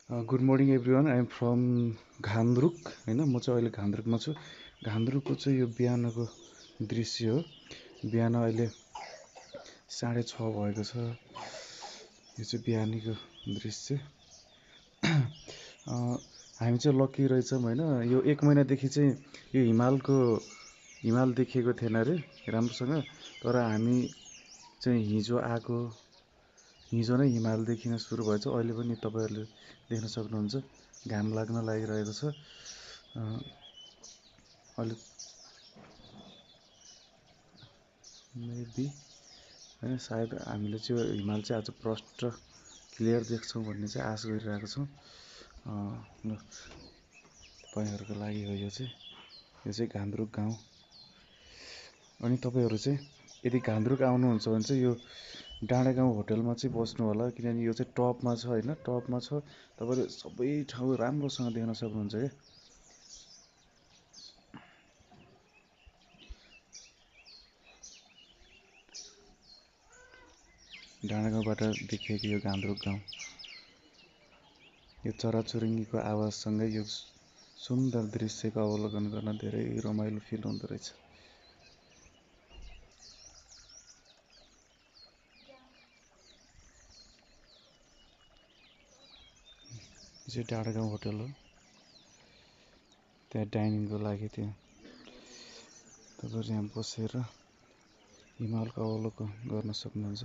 Good morning everyone. I am from Ghandruk होइन, म चाहिँ अहिले घान्द्रुकमा छु। घान्द्रुकको चाहिँ यो बिहानको दृश्य हो। बिहान अहिले 6:30 भएको छ। यो चाहिँ बिहानीको दृश्य। हामी चाहिँ लकी रहेछौँ होइन। यो 1 महिनादेखि चाहिँ यो हिमाल देखिएको थिएन अरे राम्रोसँग। तर हामी चाहिँ हिजो नै हिमाल देखिन सुरु भएछ। अहिले पनि तपाईँहरूले देख्न सक्नुहुन्छ घाम लाग्न लागिरहेको छ। अहिले मेबी होइन, सायद हामीले चाहिँ हिमाल चाहिँ आज प्रष्ट क्लियर देख्छौँ भन्ने चाहिँ आश गरिरहेको छौँ। तपाईँहरूको लागि हो यो चाहिँ घान्द्रुक गाउँ। अनि तपाईँहरू चाहिँ यदि घान्द्रुक आउनुहुन्छ भने चाहिँ यो डाँडागाउँ होटलमा चाहिँ बस्नु होला, किनभने यो चाहिँ टपमा छ होइन। टपमा छ, तपाईँले सबै ठाउँ राम्रोसँग देख्न सक्नुहुन्छ क्या। डाँडागाउँबाट देखिएको यो घान्द्रुक गाउँ, यो चराचुरुङ्गीको आवाजसँगै यो सुन्दर दृश्यको अवलोकन गर्न धेरै रमाइलो फिल हुँदो रहेछ। यो चाहिँ डाँडागाउँ होटल हो। त्यहाँ डाइनिङको लागि त्यहाँ तपाईँहरू यहाँ बसेर हिमालको अवलोकन गर्न सक्नुहुन्छ।